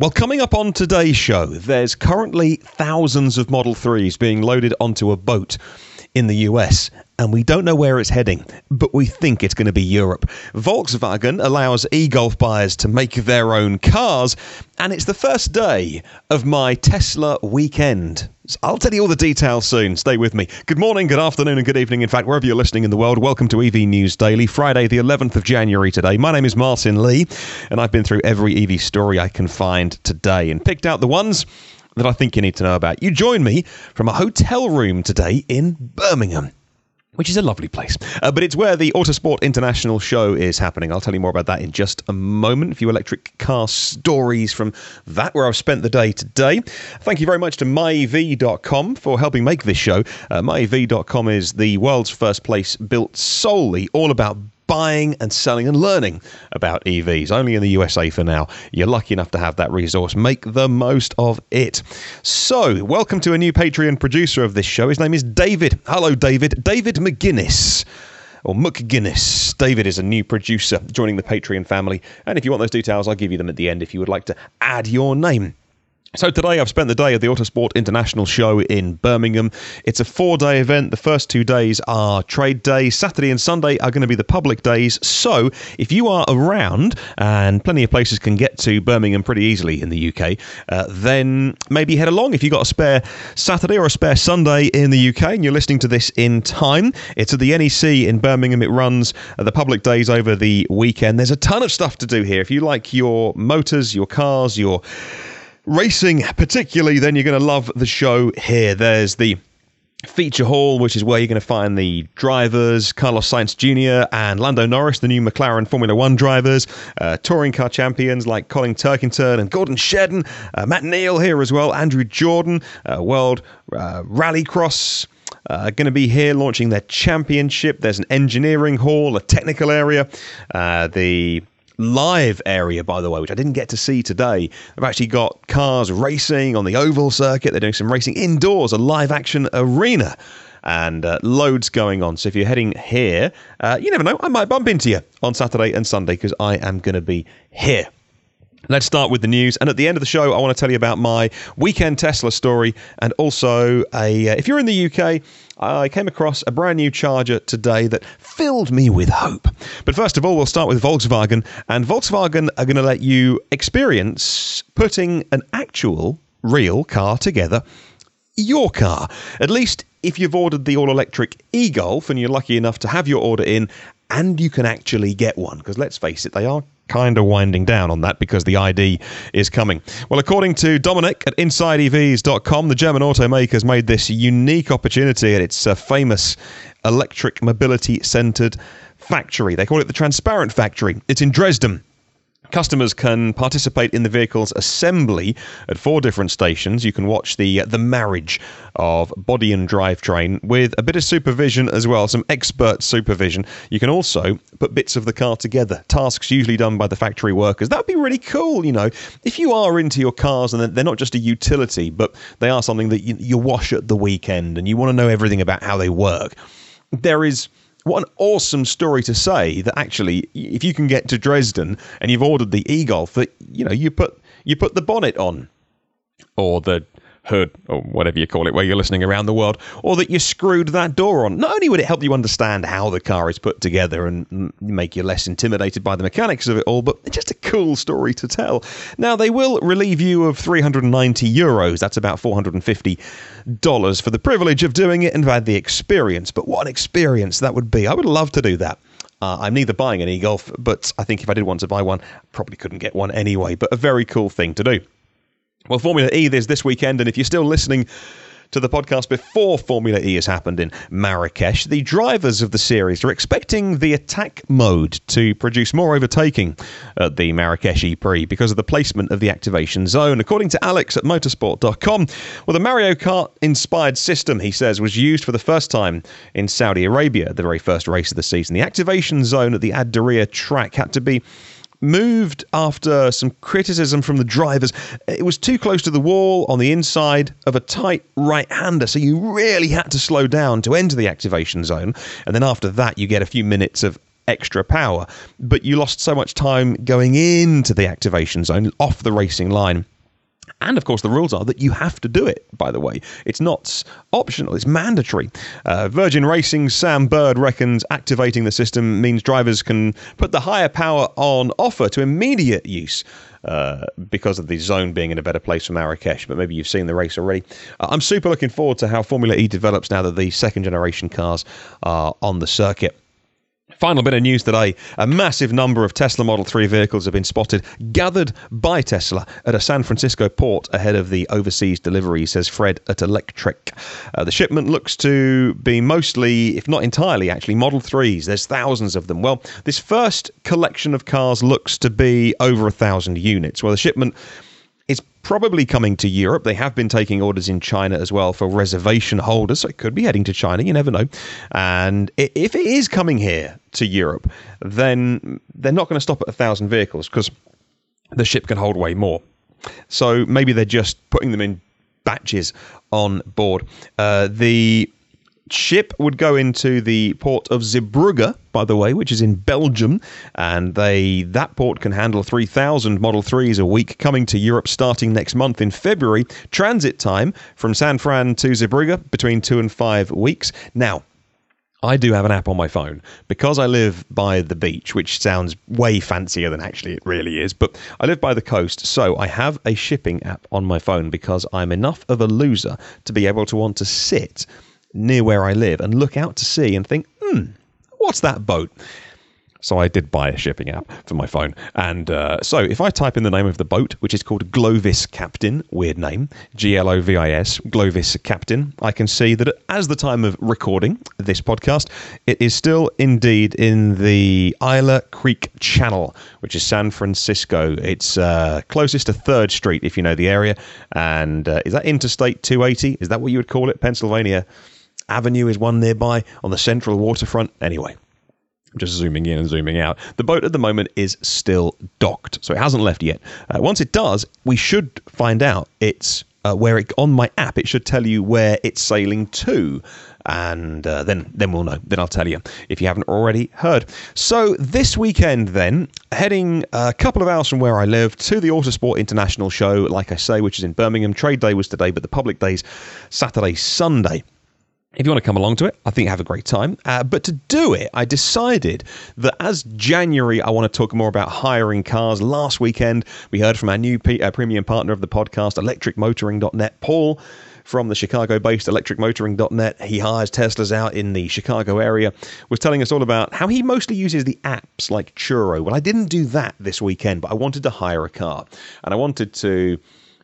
Well, coming up on today's show, there's currently thousands of Model 3s being loaded onto a boat in the US, and we don't know where it's heading, but we think it's going to be Europe. Volkswagen allows eGolf buyers to make their own cars, and it's the first day of my Tesla weekend. I'll tell you all the details soon. Stay with me. Good morning, good afternoon, and good evening. In fact, wherever you're listening in the world, welcome to EV News Daily, Friday, the 11th of January today. My name is Martyn Lee, and I've been through every EV story I can find today and picked out the ones that I think you need to know about. You join me from a hotel room today in Birmingham, which is a lovely place. But it's where the Autosport International show is happening. I'll tell you more about that in just a moment. A few electric car stories from that, where I've spent the day today. Thank you very much to myev.com for helping make this show. Myev.com is the world's first place built solely all about buying and selling and learning about EVs. Only in the USA for now. You're lucky enough to have that resource. Make the most of it. So, welcome to a new Patreon producer of this show. His name is David. Hello, David. David McGuinness. Or McGuinness. David is a new producer joining the Patreon family. And if you want those details, I'll give you them at the end if you would like to add your name. So today I've spent the day at the Autosport International show in Birmingham. It's a 4-day event. The first 2 days are trade days. Saturday and Sunday are going to be the public days. So if you are around, and plenty of places can get to Birmingham pretty easily in the UK, then maybe head along if you've got a spare Saturday or a spare Sunday in the UK and you're listening to this in time. It's at the NEC in Birmingham. It runs the public days over the weekend. There's a ton of stuff to do here. If you like your motors, your cars, your racing particularly, then you're going to love the show here. There's the feature hall, which is where you're going to find the drivers, Carlos Sainz Jr. and Lando Norris, the new McLaren Formula One drivers, touring car champions like Colin Turkington and Gordon Shedden, Matt Neal here as well, Andrew Jordan, World Rallycross, going to be here launching their championship. There's an engineering hall, a technical area, the live area, by the way, which I didn't get to see today. They've actually got cars racing on the oval circuit. They're doing some racing indoors, a live action arena, and loads going on. So if you're heading here, you never know, I might bump into you on Saturday and Sunday because I am going to be here. Let's start with the news, and at the end of the show I want to tell you about my weekend Tesla story, and also if you're in the UK, I came across a brand new charger today that filled me with hope. But first of all, we'll start with Volkswagen, and Volkswagen are going to let you experience putting an actual real car together, your car. At least if you've ordered the all-electric eGolf and you're lucky enough to have your order in and you can actually get one, because let's face it, they are kind of winding down on that because the ID is coming. Well, according to Domenick at InsideEVs.com, the German automaker's made this unique opportunity at its famous electric mobility-centered factory. They call it the Transparent Factory. It's in Dresden. Customers can participate in the vehicle's assembly at 4 different stations. You can watch the marriage of body and drivetrain with a bit of supervision as well, some expert supervision. You can also put bits of the car together, tasks usually done by the factory workers. That would be really cool, you know, if you are into your cars and they're not just a utility, but they are something that you wash at the weekend and you want to know everything about how they work. What an awesome story to say that actually, if you can get to Dresden and you've ordered the eGolf, that you put the bonnet on, or the hood, or whatever you call it, where you're listening around the world, or that you screwed that door on. Not only would it help you understand how the car is put together and make you less intimidated by the mechanics of it all, but it's just a cool story to tell. Now, they will relieve you of €390. That's about $450 for the privilege of doing it and had the experience. But what an experience that would be. I would love to do that. I'm neither buying an eGolf, but I think if I did want to buy one, probably couldn't get one anyway. But a very cool thing to do. Well, Formula E is this weekend, and if you're still listening to the podcast before Formula E has happened in Marrakesh, the drivers of the series are expecting the attack mode to produce more overtaking at the Marrakesh E-Prix because of the placement of the activation zone. According to Alex at motorsport.com, well, the Mario Kart-inspired system, he says, was used for the first time in Saudi Arabia, the very first race of the season. The activation zone at the Ad Diriyah track had to be moved after some criticism from the drivers. It was too close to the wall on the inside of a tight right-hander, so you really had to slow down to enter the activation zone. And then after that, you get a few minutes of extra power, but you lost so much time going into the activation zone, off the racing line. And, of course, the rules are that you have to do it, by the way. It's not optional, it's mandatory. Virgin Racing's Sam Bird reckons activating the system means drivers can put the higher power on offer to immediate use because of the zone being in a better place for Marrakesh. But maybe you've seen the race already. I'm super looking forward to how Formula E develops now that the second-generation cars are on the circuit. Final bit of news today. A massive number of Tesla Model 3 vehicles have been spotted, gathered by Tesla at a San Francisco port ahead of the overseas delivery, says Fred at Electric. The shipment looks to be mostly, if not entirely, actually, Model 3s. There's thousands of them. Well, this first collection of cars looks to be over 1,000 units. Well, the shipment is probably coming to Europe. They have been taking orders in China as well for reservation holders, so it could be heading to China, you never know. And if it is coming here to Europe, then they're not going to stop at 1,000 vehicles because the ship can hold way more. So maybe they're just putting them in batches on board. The ship would go into the port of Zeebrugge, by the way, which is in Belgium, and that port can handle 3,000 Model 3s a week, coming to Europe starting next month in February. Transit time from San Fran to Zeebrugge between 2 and 5 weeks. Now, I do have an app on my phone because I live by the beach, which sounds way fancier than actually it really is, but I live by the coast, so I have a shipping app on my phone because I'm enough of a loser to be able to want to sit near where I live and look out to sea and think, what's that boat? So I did buy a shipping app for my phone. And so if I type in the name of the boat, which is called Glovis Captain, weird name, Glovis, Glovis Captain, I can see that as the time of recording this podcast, it is still indeed in the Isla Creek Channel, which is San Francisco. It's closest to 3rd Street, if you know the area. And is that Interstate 280? Is that what you would call it? Pennsylvania Avenue is one nearby on the central waterfront. Anyway, I'm just zooming in and zooming out. The boat at the moment is still docked, so it hasn't left yet. Once it does, we should find out it's on my app. It should tell you where it's sailing to, and then we'll know. Then I'll tell you if you haven't already heard. So this weekend, then, heading a couple of hours from where I live to the Autosport International Show, like I say, which is in Birmingham. Trade day was today, but the public day's Saturday, Sunday. If you want to come along to it, I think have a great time. But to do it, I decided that as January, I want to talk more about hiring cars. Last weekend, we heard from our new premium partner of the podcast, electricmotoring.net, Paul, from the Chicago-based electricmotoring.net. He hires Teslas out in the Chicago area, was telling us all about how he mostly uses the apps like Churro. Well, I didn't do that this weekend, but I wanted to hire a car. And I wanted to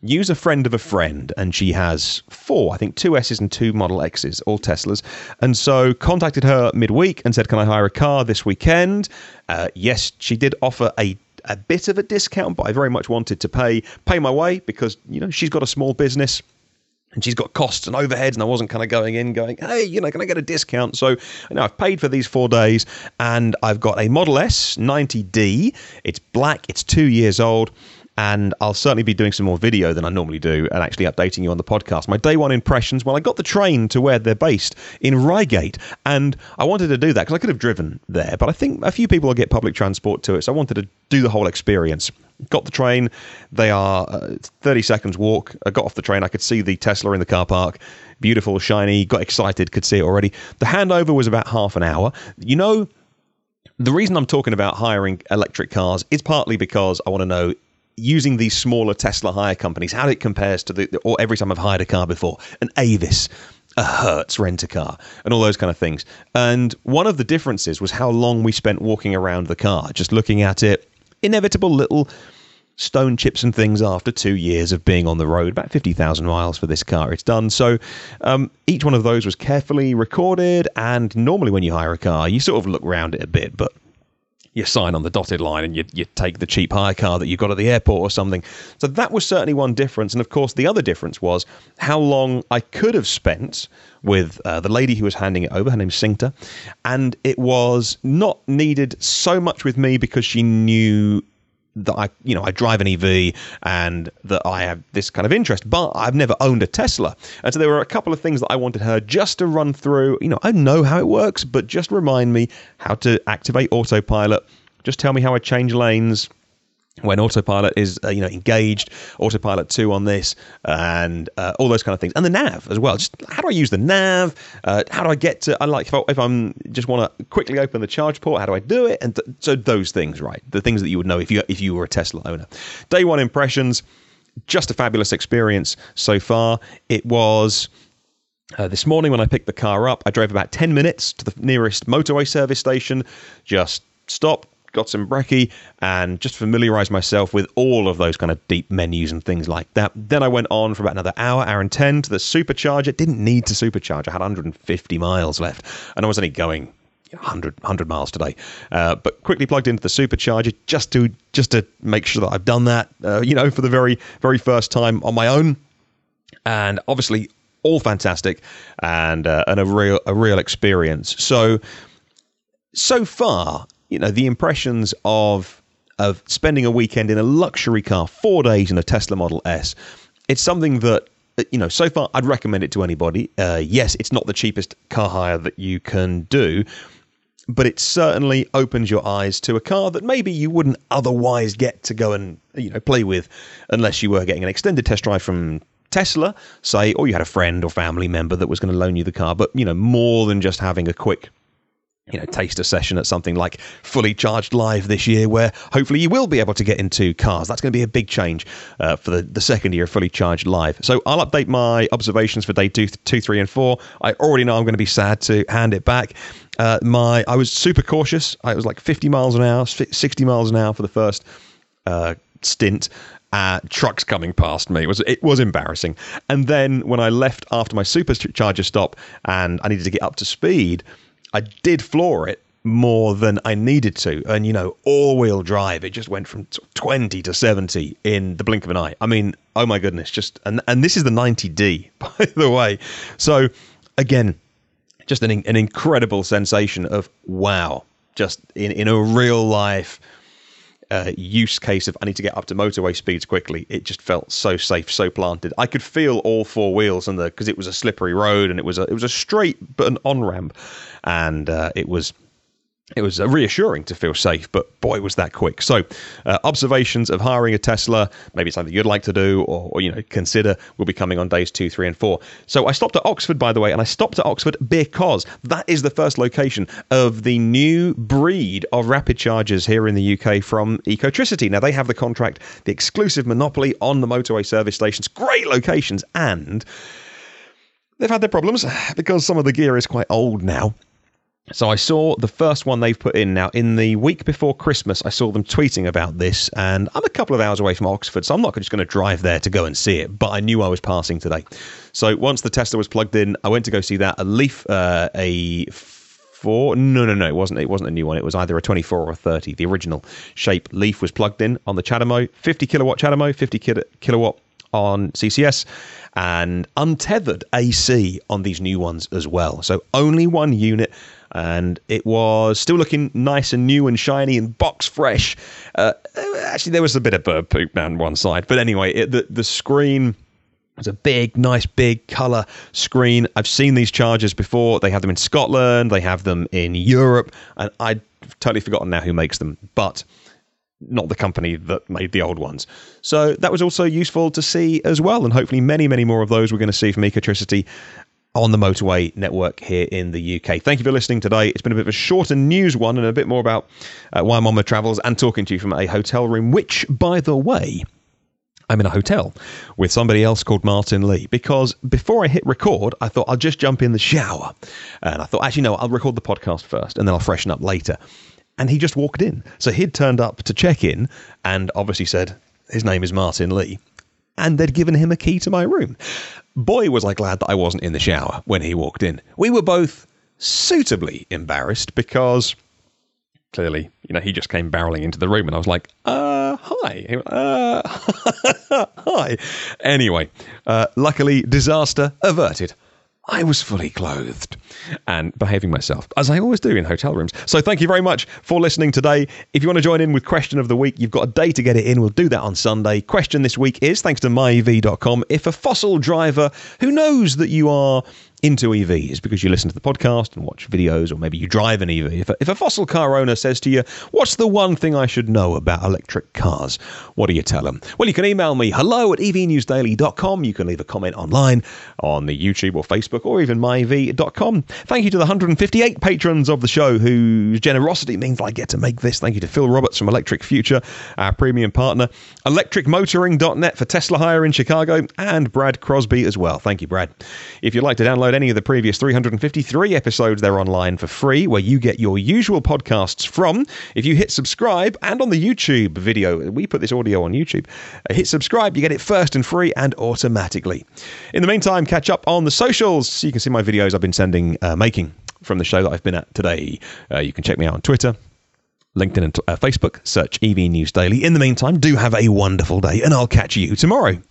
use a friend of a friend, and she has 4, I think 2 S's and 2 Model X's, all Teslas. And so contacted her midweek and said, can I hire a car this weekend? Yes, she did offer a bit of a discount, but I very much wanted to pay my way because, she's got a small business and she's got costs and overheads, and I wasn't kind of going, hey, can I get a discount? So I've paid for these 4 days, and I've got a Model S 90D. It's black, it's 2 years old. And I'll certainly be doing some more video than I normally do and actually updating you on the podcast. My day one impressions, well, I got the train to where they're based in Reigate. And I wanted to do that because I could have driven there. But I think a few people will get public transport to it. So I wanted to do the whole experience. Got the train. They are 30 seconds walk. I got off the train. I could see the Tesla in the car park. Beautiful, shiny. Got excited. Could see it already. The handover was about half an hour. The reason I'm talking about hiring electric cars is partly because I want to know, using these smaller Tesla hire companies, how it compares to or every time I've hired a car before, an Avis, a Hertz rent-a-car, and all those kind of things. And one of the differences was how long we spent walking around the car, just looking at it. Inevitable little stone chips and things after 2 years of being on the road, about 50,000 miles for this car it's done. So each one of those was carefully recorded, and normally when you hire a car, you sort of look around it a bit, but you sign on the dotted line and you take the cheap hire car that you got at the airport or something. So that was certainly one difference. And of course, the other difference was how long I could have spent with the lady who was handing it over. Her name's Sinkta. And it was not needed so much with me because she knew that I drive an EV and that I have this kind of interest, but I've never owned a Tesla. And so there were a couple of things that I wanted her just to run through. I know how it works, but just remind me how to activate autopilot. Just tell me how I change lanes when autopilot is engaged, autopilot 2 on this, and all those kind of things, and the nav as well. Just how do I use the nav? How do I get to? If I'm just want to quickly open the charge port, how do I do it? And so those things, right? The things that you would know if you were a Tesla owner. Day one impressions, just a fabulous experience so far. It was. This morning when I picked the car up, I drove about 10 minutes to the nearest motorway service station. Just stopped, got some brekkie, and just familiarised myself with all of those kind of deep menus and things like that. Then I went on for about another hour and 10 to the supercharger. Didn't need to supercharge. I had 150 miles left, and I was only going 100 miles today. But quickly plugged into the supercharger just to make sure that I've done that, for the very, very first time on my own. And obviously, all fantastic and a real experience. So far, the impressions of spending a weekend in a luxury car, 4 days in a Tesla Model S, it's something that, so far I'd recommend it to anybody. Yes, it's not the cheapest car hire that you can do, but it certainly opens your eyes to a car that maybe you wouldn't otherwise get to go and, play with unless you were getting an extended test drive from Tesla, say, or you had a friend or family member that was going to loan you the car, but, more than just having a quick taster session at something like Fully Charged Live this year, where hopefully you will be able to get into cars. That's going to be a big change for the second year of Fully Charged Live. So I'll update my observations for day 2, 3, and 4. I already know I'm going to be sad to hand it back. I was super cautious. I was like 50 miles an hour, 60 miles an hour for the first stint. Trucks coming past me. It was embarrassing. And then when I left after my supercharger stop and I needed to get up to speed, I did floor it more than I needed to. And, all-wheel drive, it just went from 20 to 70 in the blink of an eye. I mean, oh my goodness. And this is the 90D, by the way. So, again, just an incredible sensation of, wow, just in a real-life use case of I need to get up to motorway speeds quickly. It just felt so safe, so planted. I could feel all four wheels because it was a slippery road and it was a straight but an on-ramp, and it was reassuring to feel safe, but boy, was that quick. So observations of hiring a Tesla, maybe something you'd like to do or consider, will be coming on days 2, 3, and 4. So I stopped at Oxford, by the way, and I stopped at Oxford because that is the first location of the new breed of rapid chargers here in the UK from Ecotricity. Now, they have the contract, the exclusive monopoly on the motorway service stations, great locations, and they've had their problems because some of the gear is quite old now. So I saw the first one they've put in now. In the week before Christmas, I saw them tweeting about this, and I'm a couple of hours away from Oxford, so I'm not just going to drive there to go and see it, but I knew I was passing today. So once the Tesla was plugged in, I went to go see that. A Leaf, a 4... No, it wasn't a new one. It was either a 24 or a 30. The original shape Leaf was plugged in on the CHAdeMO, 50 kilowatt CHAdeMO, 50 kilowatt on CCS, and untethered AC on these new ones as well. So only one unit, and it was still looking nice and new and shiny and box fresh. Actually, there was a bit of bird poop down one side, but anyway, the screen was a big, nice, big colour screen. I've seen these chargers before. They have them in Scotland, they have them in Europe, and I've totally forgotten now who makes them, but not the company that made the old ones. So that was also useful to see as well, and hopefully many, many more of those we're going to see from Ecotricity on the motorway network here in the UK. Thank you for listening today. It's been a bit of a shorter news one and a bit more about why I'm on my travels and talking to you from a hotel room, which, by the way, I'm in a hotel with somebody else called Martyn Lee, because before I hit record, I thought I'll just jump in the shower. And I thought, actually, no, I'll record the podcast first and then I'll freshen up later. And he just walked in. So he'd turned up to check in and obviously said his name is Martyn Lee. And they'd given him a key to my room. Boy, was I glad that I wasn't in the shower when he walked in. We were both suitably embarrassed because clearly, he just came barreling into the room and I was like, hi. Hi. Anyway, luckily, disaster averted. I was fully clothed and behaving myself, as I always do in hotel rooms. So thank you very much for listening today. If you want to join in with Question of the Week, you've got a day to get it in. We'll do that on Sunday. Question this week is, thanks to myev.com, if a fossil driver who knows that you are into EVs because you listen to the podcast and watch videos, or maybe you drive an EV. If a fossil car owner says to you, what's the one thing I should know about electric cars? What do you tell them? Well, you can email me, hello@evnewsdaily.com. You can leave a comment online on the YouTube or Facebook or even myev.com. Thank you to the 158 patrons of the show whose generosity means I get to make this. Thank you to Phil Roberts from Electric Future, our premium partner, electricmotoring.net for Tesla hire in Chicago, and Brad Crosby as well. Thank you, Brad. If you'd like to download any of the previous 353 episodes, they're online for free, where you get your usual podcasts from. If you hit subscribe, and on the YouTube video, we put this audio on YouTube, hit subscribe, you get it first and free and automatically. In the meantime, catch up on the socials so you can see my videos I've been making from the show that I've been at today. You can check me out on Twitter, LinkedIn and Facebook. Search EV News Daily. In the meantime, do have a wonderful day, and I'll catch you tomorrow.